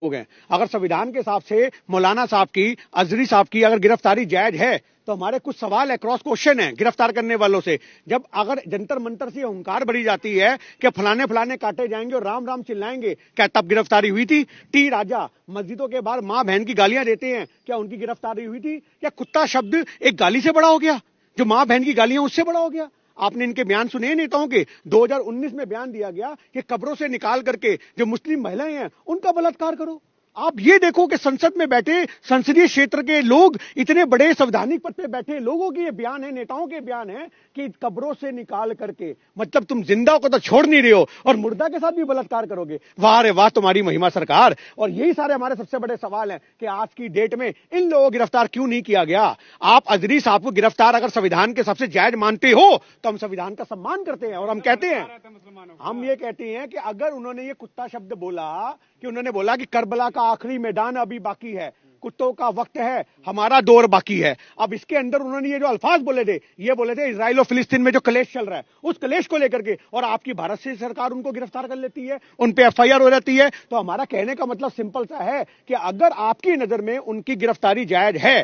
हो गए। अगर संविधान के हिसाब से मौलाना साहब की, अजहरी साहब की अगर गिरफ्तारी जायज है तो हमारे कुछ सवाल है, क्रॉस क्वेश्चन है गिरफ्तार करने वालों से। जब अगर जंतर मंतर से हुंकार भरी जाती है कि फलाने फलाने काटे जाएंगे और राम राम चिल्लाएंगे, क्या तब गिरफ्तारी हुई थी? टी राजा मस्जिदों के बाहर मां बहन की गालियां देते हैं, क्या उनकी गिरफ्तारी हुई थी? क्या कुत्ता शब्द एक गाली से बड़ा हो गया? जो मां बहन की गालियां उससे बड़ा हो गया? आपने इनके बयान सुने नेताओं के? 2019 में बयान दिया गया कि कब्रों से निकाल करके जो मुस्लिम महिलाएं हैं उनका बलात्कार करो। आप ये देखो कि संसद में बैठे संसदीय क्षेत्र के लोग, इतने बड़े संवैधानिक पद पे बैठे लोगों के ये बयान है, नेताओं के बयान है कि कब्रों से निकाल करके, मतलब तुम जिंदा को तो छोड़ नहीं रहे हो और मुर्दा के साथ भी बलात्कार करोगे। वाह रे वाह तुम्हारी महिमा सरकार। और यही सारे हमारे सबसे बड़े सवाल हैं कि आज की डेट में इन लोगों को गिरफ्तार क्यों नहीं किया गया? आप अजहरी साहब को गिरफ्तार अगर संविधान के सबसे जायज मानते हो तो हम संविधान का सम्मान करते हैं और हम कहते हैं, हम ये कहते हैं कि अगर उन्होंने ये कुत्ता शब्द बोला, कि उन्होंने बोला कि करबला का आखिरी मैदान अभी बाकी है, कुत्तों का वक्त है, हमारा दौर बाकी है। अब इसके अंदर उन्होंने ये जो अल्फाज बोले थे, ये बोले थे इजराइल और फिलिस्तीन में जो कलेश चल रहा है उस कलेश को लेकर के, और आपकी भारत से सरकार उनको गिरफ्तार कर लेती है, उन पे एफआईआर हो जाती है। तो हमारा कहने का मतलब सिंपल सा है कि अगर आपकी नजर में उनकी गिरफ्तारी जायज है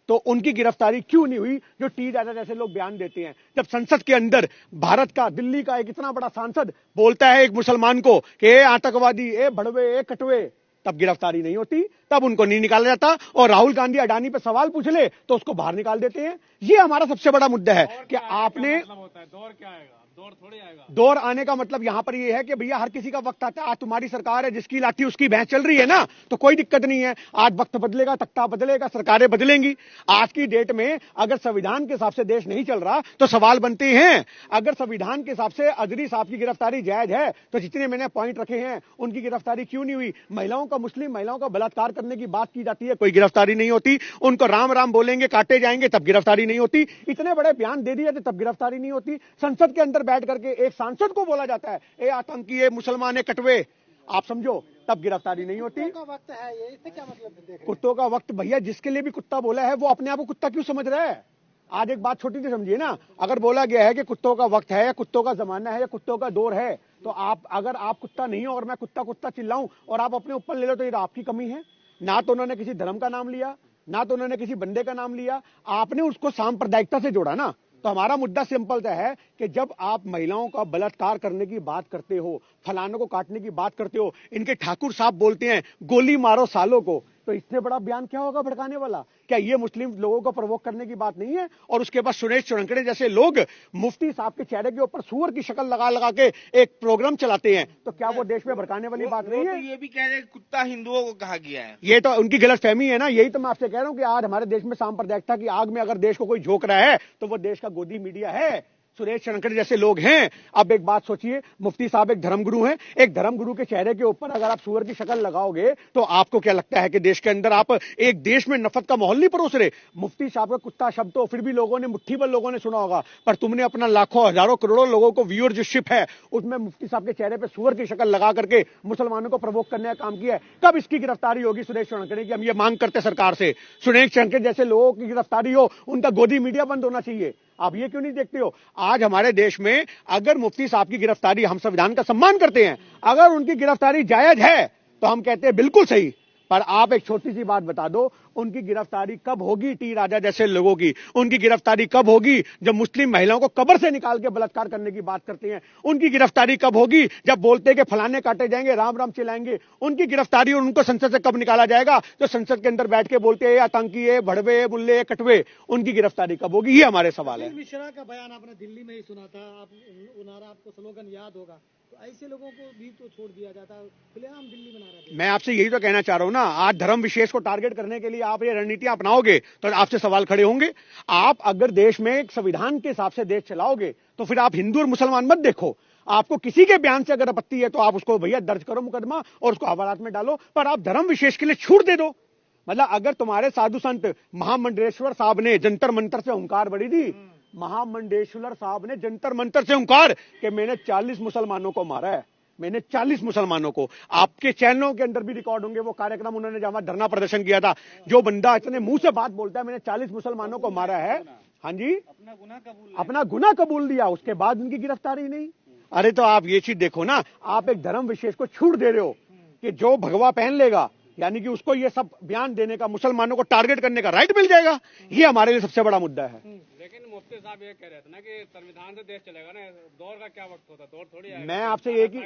तो उनकी गिरफ्तारी क्यों नहीं हुई? जो टी राजा जैसे लोग बयान देते हैं, जब संसद के अंदर भारत का, दिल्ली का एक इतना बड़ा सांसद बोलता है एक मुसलमान को कि ए आतंकवादी, ए भड़वे, ए कटवे, तब गिरफ्तारी नहीं होती, तब उनको नहीं निकाला जाता। और राहुल गांधी अडानी पे सवाल पूछ ले तो उसको बाहर निकाल देते हैं। ये हमारा सबसे बड़ा मुद्दा है कि आपने, दौर क्या आएगा? दौर थोड़ी आएगा। दौर आने का मतलब यहां पर ये है कि भैया हर किसी का वक्त आता है। आज तुम्हारी सरकार है, जिसकी लाठी उसकी भैंस चल रही है ना, तो कोई दिक्कत नहीं है। आज वक्त बदलेगा, तख्ता बदलेगा, सरकारें बदलेंगी। आज की डेट में अगर संविधान के हिसाब से देश नहीं चल रहा तो सवाल बनते हैं। अगर संविधान के हिसाब से अजहरी साहब की गिरफ्तारी जायज है तो जितने मैंने पॉइंट रखे हैं उनकी गिरफ्तारी क्यों नहीं हुई? महिलाओं का, मुस्लिम महिलाओं का बलात्कार करने की बात की जाती है, कोई गिरफ्तारी नहीं होती। उनको राम राम बोलेंगे, काटे जाएंगे, तब गिरफ्तारी नहीं होती। इतने बड़े बयान दे दिए तब गिरफ्तारी नहीं होती। संसद के अंदर बैठ करके एक सांसद को बोला जाता है ए आतंकी, ए मुसलमान, ए कटवे, आप समझो, तब गिरफ्तारी नहीं होती। कुत्तों का वक्त है, ये इससे क्या मतलब? कुत्तों का वक्त, भैया जिसके लिए भी कुत्ता बोला है वो अपने आप को कुत्ता क्यों समझ रहा है? आज एक बात छोटी सी समझिए ना, अगर बोला गया है कि कुत्तों का वक्त है या कुत्तों का जमाना है या कुत्तों का दौर है, तो आप, अगर आप कुत्ता नहीं हो और मैं कुत्ता कुत्ता चिल्लाऊं और आप अपने ऊपर ले लो तो ये आपकी कमी है। ना तो उन्होंने किसी धर्म का नाम लिया, ना तो उन्होंने किसी बंदे का नाम लिया, आपने उसको सांप्रदायिकता से जोड़ा ना। तो हमारा मुद्दा सिंपल सा है कि जब आप महिलाओं का बलात्कार करने की बात करते हो, फलानों को काटने की बात करते हो, इनके ठाकुर साहब बोलते हैं गोली मारो सालों को, तो इससे बड़ा बयान क्या होगा भड़काने वाला? क्या ये मुस्लिम लोगों को प्रवोक करने की बात नहीं है? और उसके बाद सुरेश चौरंकड़े जैसे लोग मुफ्ती साहब के चेहरे के ऊपर सूअर की शक्ल लगा लगा के एक प्रोग्राम चलाते हैं, तो क्या वो देश में भड़काने वाली बात नहीं है? तो ये भी कह रहे हैं कुत्ता हिंदुओं को कहा गया है। ये तो उनकी गलतफहमी है ना। यही तो मैं आपसे कह रहा हूं कि आज हमारे देश में सांप्रदायिकता की आग में अगर देश को कोई झोंक रहा है तो वो देश का गोदी मीडिया है, सुरेश चौरंकड़े जैसे लोग हैं। अब एक बात सोचिए, मुफ्ती साहब एक धर्मगुरु हैं, एक धर्मगुरु के चेहरे के ऊपर अगर आप सूअर की शक्ल लगाओगे तो आपको क्या लगता है कि देश के अंदर आप एक देश में नफरत का माहौल नहीं परोस रहे? मुफ्ती साहब का कुत्ता शब्द तो फिर भी लोगों ने, मुट्ठी भर लोगों ने सुना होगा, पर तुमने अपना लाखों हजारों करोड़ों लोगों को व्यूअरशिप है उसमें मुफ्ती साहब के चेहरे पर सूअर की शक्ल लगा करके मुसलमानों को प्रवोक करने का काम किया है। कब इसकी गिरफ्तारी होगी सुरेश चौरंकड़े की? हम ये मांग करते सरकार से, सुरेश चौरंकड़े जैसे लोगों की गिरफ्तारी हो, उनका गोदी मीडिया बंद होना चाहिए। आप ये क्यों नहीं देखते हो? आज हमारे देश में अगर मुफ्ती साहब की गिरफ्तारी, हम संविधान का सम्मान करते हैं, अगर उनकी गिरफ्तारी जायज है तो हम कहते हैं बिल्कुल सही, पर आप एक छोटी सी बात बता दो, उनकी गिरफ्तारी कब होगी? टी राजा जैसे लोगों की उनकी गिरफ्तारी कब होगी? जब मुस्लिम महिलाओं को कब्र से निकाल के बलात्कार करने की बात करते हैं, उनकी गिरफ्तारी कब होगी? जब बोलते हैं कि फलाने काटे जाएंगे, राम राम चिल्लाएंगे, उनकी गिरफ्तारी और उनको संसद से कब निकाला जाएगा? जो संसद के अंदर बैठ के बोलते हैं आतंकी, भड़वे, बुल्ले, कटवे, उनकी गिरफ्तारी कब होगी? ये हमारे सवाल है। मिश्रा का बयान आपने दिल्ली में ही सुना था, आप नारा, आपको स्लोगन याद होगा, तो ऐसे लोगों को भी तो छोड़ दिया जाता है, खुलेआम दिल्ली में नारा। मैं आपसे यही तो कहना चाह रहा हूं ना, आज धर्म विशेष को टारगेट करने के लिए आप ये रणनीतियां अपनाओगे तो आपसे सवाल खड़े होंगे। आप अगर देश में एक संविधान के हिसाब से देश चलाओगे तो फिर आप हिंदू और मुसलमान मत देखो। आपको किसी के बयान से अगर आपत्ति है तो आप उसको भैया दर्ज करो मुकदमा और उसको हवालात में डालो, पर आप धर्म विशेष के लिए छूट दे दो। मतलब अगर तुम्हारे साधु संत महामंडलेश्वर साहब ने जंतर मंतर से हुंकार भरी थी, महामंडलेश्वर साहब ने जंतर मंतर से हुंकार कि मैंने 40 मुसलमानों को मारा है, मैंने 40 मुसलमानों को, आपके चैनलों के अंदर भी रिकॉर्ड होंगे वो कार्यक्रम उन्होंने जहां धरना प्रदर्शन किया था, जो बंदा इतने मुंह से बात बोलता है मैंने 40 मुसलमानों को मारा है, हाँ जी, अपना गुनाह कबूल दिया, उसके बाद उनकी गिरफ्तारी नहीं। अरे तो आप ये चीज देखो ना, आप एक धर्म विशेष को छूट दे रहे हो कि जो भगवा पहन लेगा यानी कि उसको ये सब बयान देने का, मुसलमानों को टारगेट करने का राइट मिल जाएगा। ये हमारे लिए सबसे बड़ा मुद्दा है। लेकिन मुफ्ती साहब ये कह रहे थे ना कि संविधान से देश चलेगा ना, दौर का क्या वक्त होता, दौर थोड़ी आएगा। मैं आपसे एक ही,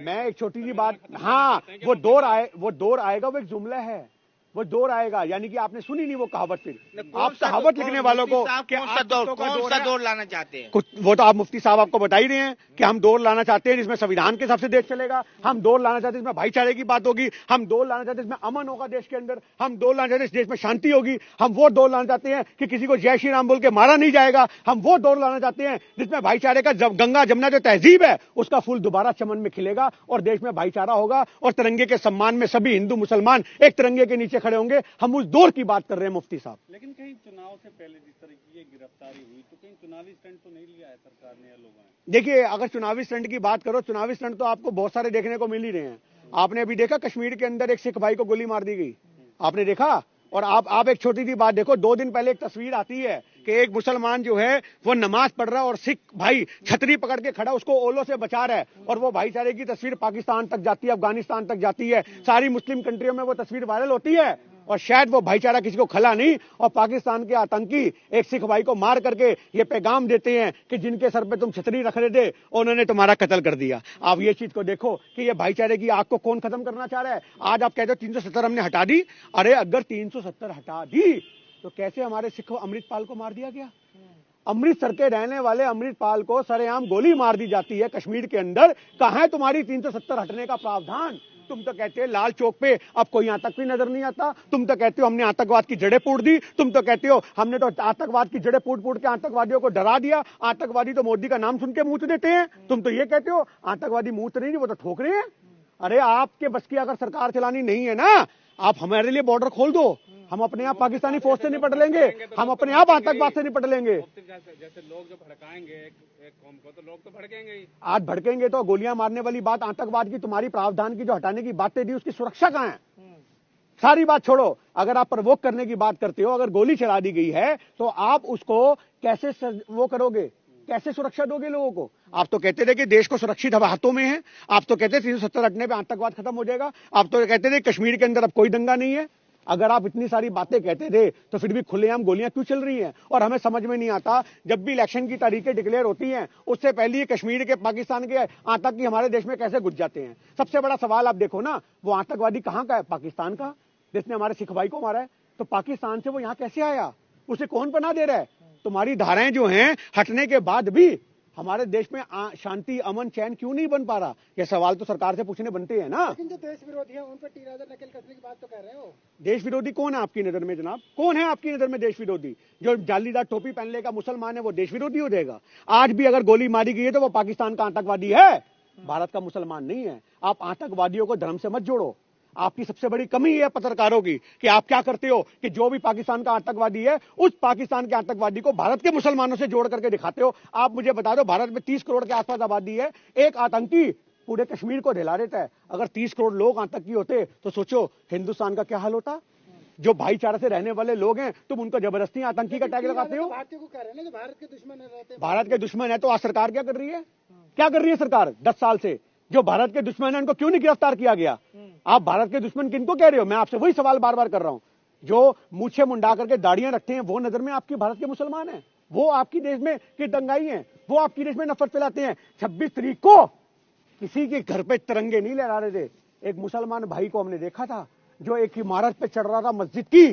मैं एक छोटी सी बात, हाँ वो दौर आएगा, वो एक जुमला है, वो दौर आएगा। यानी कि आपने सुनी नहीं वो कहावत। फिर आप कहावत लिखने वालों को कौन सा दौर लाना चाहते हैं? कुछ वो तो आप मुफ्ती साहब आपको बता ही रहे हैं कि हम दौर लाना चाहते हैं जिसमें संविधान के हिसाब से देश चलेगा, हम दौर लाना चाहते हैं जिसमें भाईचारे की बात होगी, हम दौर लाना चाहते हैं जिसमें अमन होगा देश के अंदर, हम दौर लाना चाहते हैं देश में शांति होगी, हम वो दौर लाना चाहते हैं कि किसी को जय श्री राम बोल के मारा नहीं जाएगा, हम वो दौर लाना चाहते हैं जिसमें भाईचारे का गंगा जमुना जो तहजीब है उसका फूल दोबारा चमन में खिलेगा और देश में भाईचारा होगा और तिरंगे के सम्मान में सभी हिंदू मुसलमान एक तिरंगे के नीचे खड़े होंगे। हम दौर की बात कर रहे हैं मुफ्ती साहब। लेकिन कहीं चुनाव से पहले जिस तरह की ये गिरफ्तारी हुई तो कहीं चुनावी स्टंट तो नहीं लिया है सरकार ने या लोगों ने? देखिए, अगर चुनावी स्टंट की बात करो, चुनावी स्टंट तो आपको बहुत सारे देखने को मिल ही रहे हैं। आपने अभी देखा कश्मीर के अंदर एक सिख भाई को गोली मार दी गई, आपने देखा। और आप एक छोटी सी बात देखो, 2 दिन पहले एक तस्वीर आती है कि एक मुसलमान जो है वो नमाज पढ़ रहा है और सिख भाई छतरी पकड़ के खड़ा उसको ओलों से बचा रहा है, और वो भाईचारे की तस्वीर पाकिस्तान तक जाती है, अफगानिस्तान तक जाती है, सारी मुस्लिम कंट्रियों में वो तस्वीर वायरल होती है। और शायद वो भाईचारा किसी को खला नहीं और पाकिस्तान के आतंकी एक सिख भाई को मार करके ये पैगाम देते हैं कि जिनके सर पे तुम छतरी रख रहे थे उन्होंने तुम्हारा कत्ल कर दिया। आप ये चीज को देखो कि ये भाईचारे की आग को कौन खत्म करना चाह रहा है। आज आप कहते हो 370 हमने हटा दी, अरे अगर 370 हटा दी तो कैसे हमारे सिख अमृतपाल को मार दिया गया? अमृतसर के रहने वाले अमृतपाल को सरेआम गोली मार दी जाती है कश्मीर के अंदर। कहां है तुम्हारी 370 हटने का प्रावधान? तुम तो कहते हो लाल चौक पे अब कोई आतंकी नजर नहीं आता, तुम तो कहते हो हमने आतंकवाद की जड़ें पूड दी, तुम तो कहते हो हमने तो आतंकवाद की जड़ें पूड के आतंकवादियों को डरा दिया, आतंकवादी तो मोदी का नाम सुन के मुंह देते हैं। तुम तो ये कहते हो आतंकवादी मुंह नहीं, वो तो ठोक रहे हैं। अरे आपके बस की अगर सरकार चलानी नहीं है ना, आप हमारे लिए बॉर्डर खोल दो, हम अपने आप पाकिस्तानी फौज से निपट लेंगे, हम अपने आप आतंकवाद से निपट लेंगे। जैसे लोग जो भड़काएंगे एक कौम को, तो लोग तो भड़केंगे ही। आज भड़केंगे तो गोलियां मारने वाली बात आतंकवाद की, तुम्हारी प्रावधान की जो हटाने की बातें दी उसकी सुरक्षा कहां है? सारी बात छोड़ो, अगर आप प्रवोक करने की बात करते हो, अगर गोली चला दी गई है तो आप उसको कैसे वो करोगे, कैसे सुरक्षा दोगे लोगों को? आप तो कहते थे कि देश को सुरक्षित हाथों में है, आप तो कहते थे 370 हटने पे आतंकवाद खत्म हो जाएगा, आप तो कहते थे कश्मीर के अंदर अब कोई दंगा नहीं है। अगर आप इतनी सारी बातें कहते थे तो फिर भी खुलेआम गोलियां क्यों चल रही हैं? और हमें समझ में नहीं आता, जब भी इलेक्शन की तारीखें डिक्लेयर होती हैं उससे पहले ही कश्मीर के पाकिस्तान के आतंकी हमारे देश में कैसे घुस जाते हैं। सबसे बड़ा सवाल आप देखो ना, वो आतंकवादी कहां का है? पाकिस्तान का, जिसने हमारे सिख भाई को मारा है। तो पाकिस्तान से वो यहां कैसे आया? उसे कौन पनाह दे रहा है? तुम्हारी धाराएं जो हैं हटने के बाद भी हमारे देश में शांति अमन चैन क्यों नहीं बन पा रहा? ये सवाल तो सरकार से पूछने बनते हैं ना। लेकिन जो देश विरोधी है उन पर टीराजर नकेल कसने की बात तो कर रहे हो। देश विरोधी कौन है आपकी नजर में जनाब? कौन है आपकी नजर में देश विरोधी? जो जालीदार टोपी पहन लेगा मुसलमान है वो देश विरोधी हो जाएगा? आज भी अगर गोली मारी गई है तो वो पाकिस्तान का आतंकवादी है, भारत का मुसलमान नहीं है। आप आतंकवादियों को धर्म से मत जोड़ो। आपकी सबसे बड़ी कमी है पत्रकारों की कि आप क्या करते हो कि जो भी पाकिस्तान का आतंकवादी है उस पाकिस्तान के आतंकवादी को भारत के मुसलमानों से जोड़ करके दिखाते हो। आप मुझे बता दो, भारत में 30 करोड़ के आसपास आबादी है, एक आतंकी पूरे कश्मीर को ढिला देता है। अगर 30 करोड़ लोग आतंकी होते तो सोचो हिंदुस्तान का क्या हाल होता। जो भाईचारे से रहने वाले लोग हैं तुम उनको जबरदस्ती आतंकी का टैग लगाते हो। भारतीयों को कह रहे हैं ना जो भारत के दुश्मन रहते हैं। भारत के दुश्मन है तो आज सरकार क्या कर रही है? क्या कर रही है सरकार 10 साल से? जो भारत के दुश्मन है उनको क्यों नहीं गिरफ्तार किया गया? आप भारत के दुश्मन किनको कह रहे हो? मैं आपसे वही सवाल बार बार कर रहा हूं। जो मूछे मुंडा करके दाढ़ियां रखते हैं वो नजर में आपकी भारत के मुसलमान हैं, वो आपकी देश में की दंगाई हैं, वो आपकी देश में नफरत फैलाते हैं। 26 तारीख को किसी के घर पे तिरंगे नहीं लहरा रहे थे। एक मुसलमान भाई को हमने देखा था जो एक इमारत पे चढ़ रहा था मस्जिद की,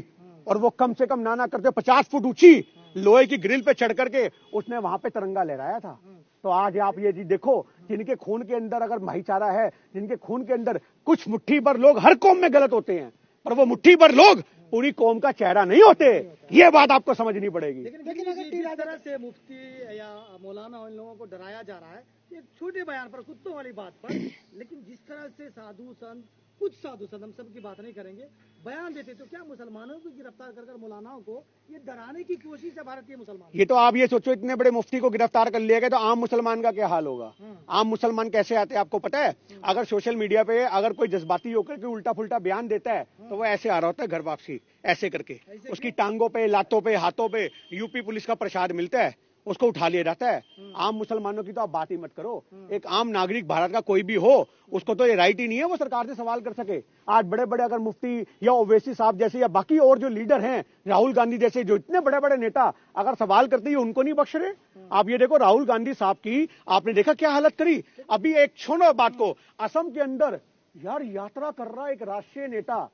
और वो कम से कम ना करते 50 फुट ऊंची लोहे की ग्रिल पे चढ़ करके उसने वहां पे तिरंगा लहराया था। तो आज आप ये चीज देखो, जिनके खून के अंदर अगर भाईचारा है, जिनके खून के अंदर कुछ मुट्ठी भर लोग हर कौम में गलत होते हैं, पर वो मुट्ठी भर लोग पूरी कौम का चेहरा नहीं होते। ये बात आपको समझनी पड़ेगी। लेकिन अगर जिस तरह से मुफ्ती या मौलाना इन लोगों को डराया जा रहा है एक छोटे बयान पर, कुत्तों वाली बात पर, लेकिन जिस तरह से साधु संत, कुछ साधु संत, हम सब की बात नहीं करेंगे, बयान देते, तो क्या मुसलमानों को गिरफ्तार कर मौलानाओं को ये डराने की कोशिश है भारतीय मुसलमान? ये तो आप ये सोचो, इतने बड़े मुफ्ती को गिरफ्तार कर लिया गया तो आम मुसलमान का क्या हाल होगा? आम मुसलमान कैसे आते हैं आपको पता है? अगर सोशल मीडिया पे अगर कोई जज्बाती होकर के उल्टा फुल्टा बयान देता है तो वो ऐसे आ रहा होता है घर वापसी, ऐसे करके उसकी टांगों पे, लातों पे, हाथों पे यूपी पुलिस का प्रसाद मिलता है उसको उठा लिया जाता है। आम मुसलमानों की तो आप बात ही मत करो। एक आम नागरिक भारत का कोई भी हो, उसको तो ये राइट ही नहीं है वो सरकार से सवाल कर सके। आज बड़े बड़े अगर मुफ्ती या ओवैसी साहब जैसे या बाकी और जो लीडर हैं, राहुल गांधी जैसे जो इतने बड़े बड़े नेता अगर सवाल करते हैं, उनको नहीं बख्श रहे। आप ये देखो राहुल गांधी साहब की आपने देखा क्या हालत करी। अभी एक छोड़ो बात को, असम के अंदर यार यात्रा कर रहा एक राष्ट्रीय नेता,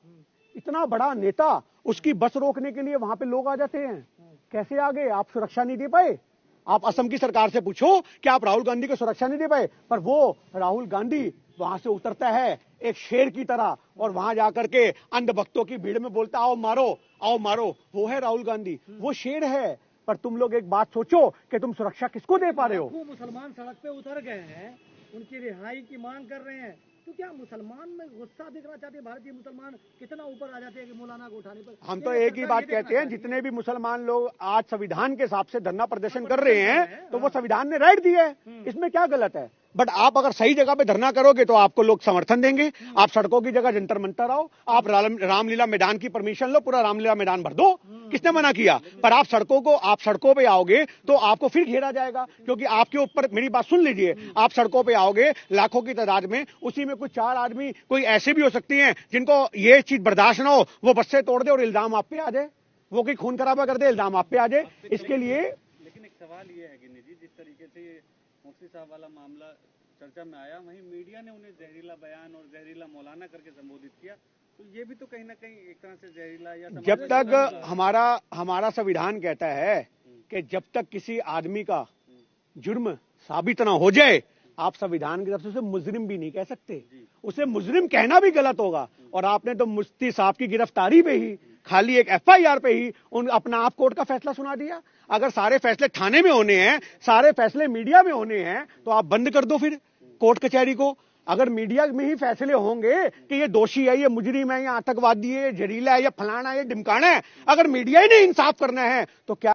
इतना बड़ा नेता, उसकी बस रोकने के लिए वहां पे लोग आ जाते हैं। कैसे आ गए? आप सुरक्षा नहीं दे पाए। आप असम की सरकार से पूछो कि आप राहुल गांधी को सुरक्षा नहीं दे पाए। पर वो राहुल गांधी वहां से उतरता है एक शेर की तरह और वहां जाकर के अंधभक्तों की भीड़ में बोलता आओ मारो, आओ मारो। वो है राहुल गांधी, वो शेर है। पर तुम लोग एक बात सोचो कि तुम सुरक्षा किसको दे पा रहे हो? मुसलमान सड़क पे उतर गए हैं, उनकी रिहाई की मांग कर रहे हैं, तो क्या मुसलमान में गुस्सा दिखना चाहते हैं? भारतीय मुसलमान कितना ऊपर आ जाते हैं कि मौलाना को उठाने पर। हम तो एक ही बात कहते हैं, जितने भी मुसलमान लोग आज संविधान के हिसाब से धरना प्रदर्शन कर रहे हैं, तो वो संविधान ने राइट दिया है, इसमें क्या गलत है? बट आप अगर सही जगह पे धरना करोगे तो आपको लोग समर्थन देंगे। आप सड़कों की जगह जंतर मंतर आओ, आप रामलीला मैदान की परमिशन लो, पूरा रामलीला मैदान भर दो, किसने मना किया? पर आप सड़कों पे आओगे तो आपको फिर घेरा जाएगा, क्योंकि आपके ऊपर, मेरी बात सुन लीजिए, आप सड़कों पे आओगे लाखों की तादाद में, उसी में कुछ 4 आदमी कोई ऐसे भी हो सकती हैं जिनको ये चीज बर्दाश्त ना हो, वो बस से तोड़ दे और इल्जाम आप पे आ जाए, वो कोई खून खराबा कर दे, इल्जाम आप पे आ जाए। इसके लिए लेकिन एक सवाल ये है गिनी जी, जिस तरीके से मुफ्ती साहब वाला मामला चर्चा में आया, वहीं मीडिया ने उन्हें जहरीला बयान और जहरीला मौलाना करके संबोधित किया, तो ये भी तो कहीं ना कहीं एक तरह से जहरीला या जब तक हमारा संविधान कहता है कि जब तक किसी आदमी का जुर्म साबित ना हो जाए, आप संविधान की तरफ से उसे मुजरिम भी नहीं कह सकते, उसे मुजरिम कहना भी गलत होगा। और आपने तो मुफ्ती साहब की गिरफ्तारी पे ही, खाली एक FIR पे ही अपना आप कोर्ट का फैसला सुना दिया। अगर सारे फैसले थाने में होने हैं, सारे फैसले मीडिया में होने हैं, तो आप बंद कर दो फिर कोर्ट कचहरी को। अगर मीडिया में ही फैसले होंगे कि ये दोषी है, ये मुजरिम है, ये आतंकवादी है, ये जहरीला है, ये फलाना है, ये ढिमकाना है, अगर मीडिया ही नहीं इंसाफ करना है तो क्या